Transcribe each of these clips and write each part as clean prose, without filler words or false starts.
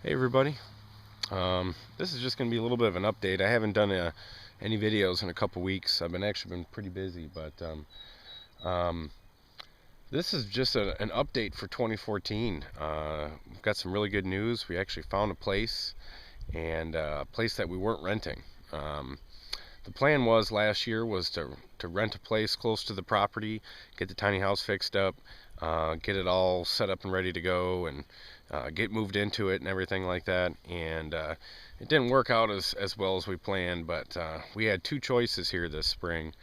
Hey everybody, this is just going to be a little bit of an update. I haven't done any videos in a couple weeks. I've actually been pretty busy, but um, this is just an update for 2014. We've got some really good news. We actually found a place, and a place that we weren't renting. The plan was last year was to rent a place close to the property, get the tiny house fixed up, get it all set up and ready to go, and get moved into it and everything like that. And it didn't work out as well as we planned, but we had two choices here this spring.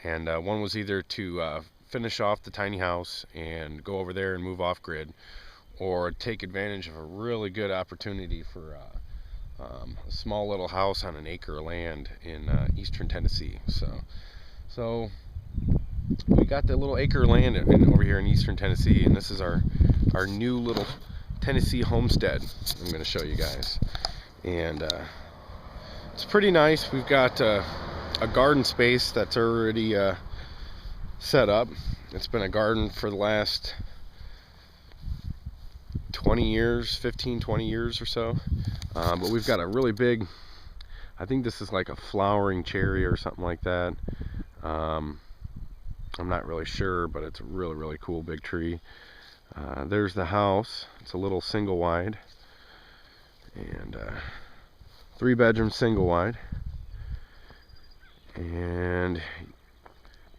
And one was either to finish off the tiny house and go over there and move off grid, or take advantage of a really good opportunity for a small little house on an acre of land in eastern Tennessee. So we got the little acre of land over here in eastern Tennessee, and this is our new little Tennessee homestead I'm going to show you guys. And it's pretty nice. We've got a garden space that's already set up. It's been a garden for the last 20 years, 15-20 years or so. But we've got a really big, I think this is like a flowering cherry or something like that. I'm not really sure, but it's a really cool big tree. There's the house. It's a little single wide, and 3-bedroom single wide. And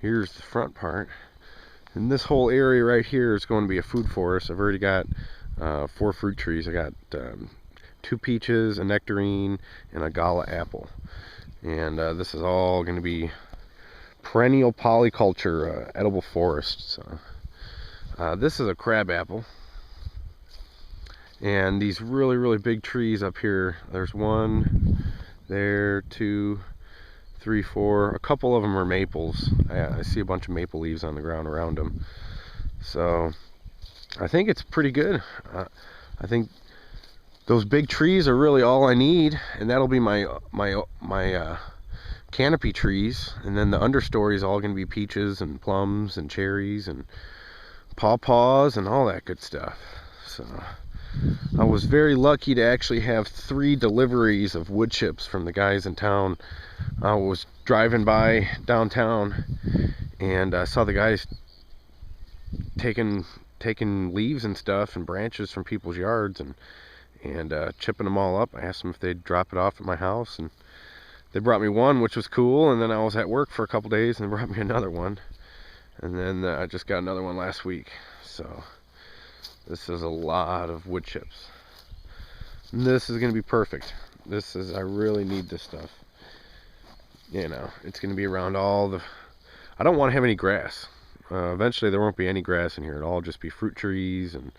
here's the front part. And this whole area right here is going to be a food forest. I've already got 4 fruit trees. I got 2 peaches, a nectarine, and a gala apple. And this is all going to be perennial polyculture, edible forest. So this is a crab apple. And these really big trees up here, there's 1 there, 2, 3, 4. A couple of them are maples. I see a bunch of maple leaves on the ground around them. So I think it's pretty good. I think those big trees are really all I need, and that'll be my canopy trees. And then the understory is all going to be peaches and plums and cherries and pawpaws and all that good stuff. So I was very lucky to actually have 3 deliveries of wood chips from the guys in town. I was driving by downtown, and I saw the guys taking leaves and stuff and branches from people's yards and chipping them all up. I asked them if they'd drop it off at my house, and they brought me 1, which was cool. And then I was at work for a couple days, and they brought me another one. And then I just got another one last week. So this is a lot of wood chips. And this is going to be perfect. I really need this stuff. You know, it's going to be around all the... I don't want to have any grass. Eventually there won't be any grass in here. It'll all just be fruit trees and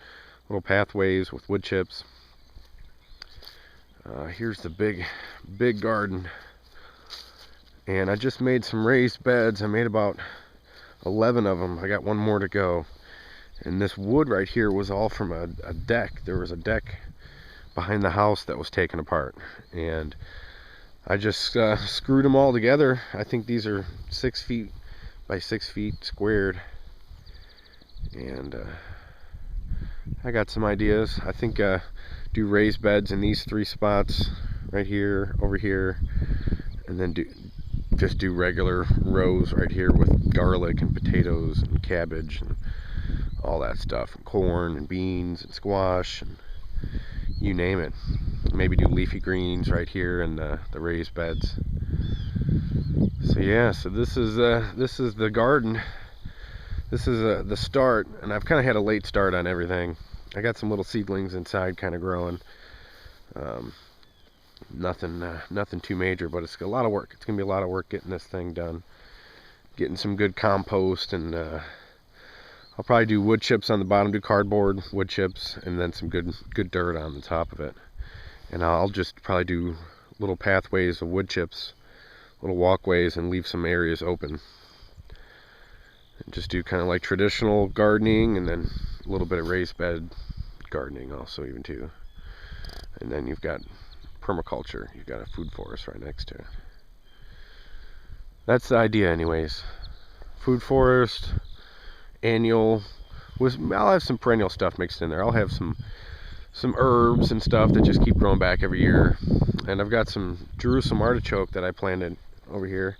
little pathways with wood chips. Here's the big garden. And I just made some raised beds. I made about 11 of them. I got 1 more to go. And this wood right here was all from a deck. There was a deck behind the house that was taken apart, and I just screwed them all together. I think these are 6 feet by 6 feet squared, and I got some ideas. I think do raised beds in these 3 spots right here, over here, and then just do regular rows right here with garlic and potatoes and cabbage and all that stuff, and corn and beans and squash and you name it. Maybe do leafy greens right here in the raised beds. So yeah, so this is the garden. This is the start, and I've kind of had a late start on everything. I got some little seedlings inside kind of growing. Nothing too major, but it's a lot of work. It's gonna be a lot of work getting this thing done, getting some good compost, and I'll probably do wood chips on the bottom, do cardboard wood chips, and then some good dirt on the top of it. And I'll just probably do little pathways of wood chips, little walkways, and leave some areas open. And just do kind of like traditional gardening, and then a little bit of raised bed gardening also even too. And then you've got permaculture. You've got a food forest right next to it. That's the idea anyways. Food forest, annual, I'll have some perennial stuff mixed in there. I'll have some some herbs and stuff that just keep growing back every year. And I've got some Jerusalem artichoke that I planted over here.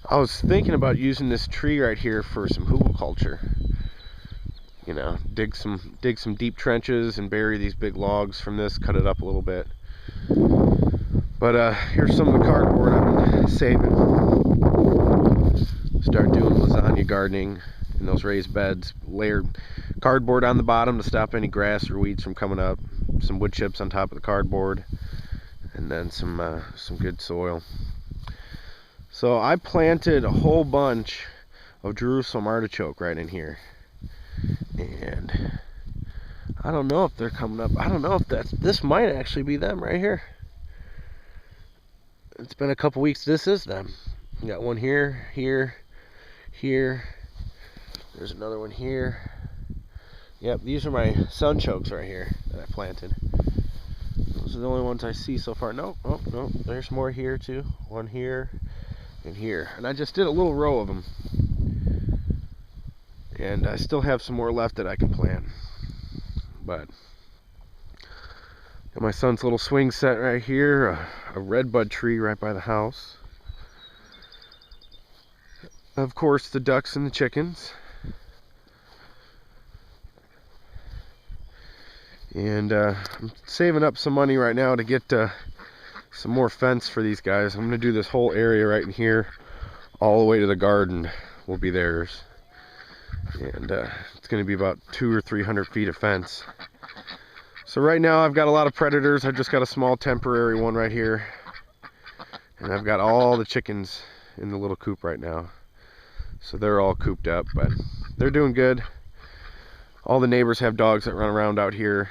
I was thinking about using this tree right here for some hugelkultur. You know, dig some deep trenches and bury these big logs from this, cut it up a little bit. But here's some of the cardboard I've been saving. Start doing lasagna gardening in those raised beds. Layered cardboard on the bottom to stop any grass or weeds from coming up. Some wood chips on top of the cardboard, and then some good soil. So I planted a whole bunch of Jerusalem artichoke right in here, and I don't know if they're coming up. I don't know if this might actually be them right here. It's been a couple weeks. This is them. You got one here, here, here. There's another one here. Yep, these are my sunchokes right here that I planted. Those are the only ones I see so far. Nope, oh, no, there's more here too. One here and here. And I just did a little row of them. And I still have some more left that I can plant. But got my son's little swing set right here, a redbud tree right by the house. Of course, the ducks and the chickens. And I'm saving up some money right now to get some more fence for these guys. I'm going to do this whole area right in here, all the way to the garden will be theirs. And it's going to be about 200 or 300 feet of fence. So right now I've got a lot of predators. I've just got a small temporary one right here. And I've got all the chickens in the little coop right now. So they're all cooped up, but they're doing good. All the neighbors have dogs that run around out here.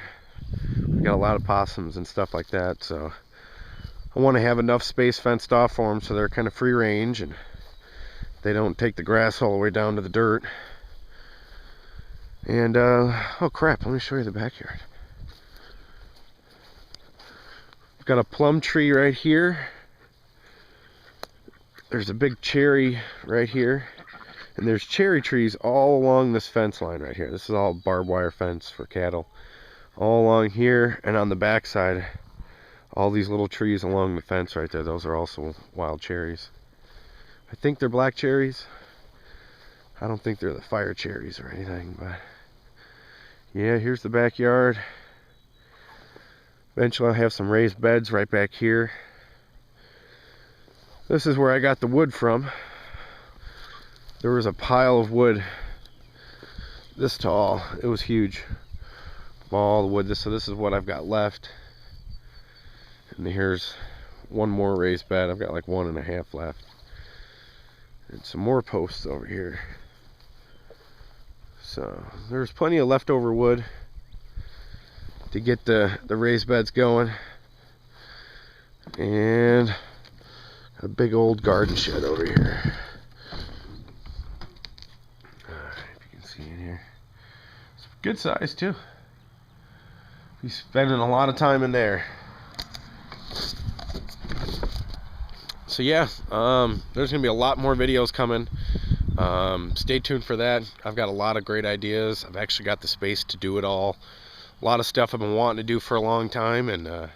We've got a lot of possums and stuff like that. So I want to have enough space fenced off for them so they're kind of free range and they don't take the grass all the way down to the dirt. And oh crap, let me show you the backyard. I've got a plum tree right here. There's a big cherry right here. And there's cherry trees all along this fence line right here. This is all barbed wire fence for cattle. All along here and on the back side, all these little trees along the fence right there, those are also wild cherries. I think they're black cherries. I don't think they're the fire cherries or anything, but yeah, here's the backyard. Eventually I'll have some raised beds right back here. This is where I got the wood from. There was a pile of wood this tall. It was huge. All the wood. So this is what I've got left. And here's one more raised bed. I've got like 1.5 left. And some more posts over here. So there's plenty of leftover wood to get the raised beds going. And a big old garden shed over here. If you can see in here. It's good size too. Be spending a lot of time in there. So yeah, there's gonna be a lot more videos coming. Stay tuned for that. I've got a lot of great ideas. I've actually got the space to do it all. A lot of stuff I've been wanting to do for a long time, and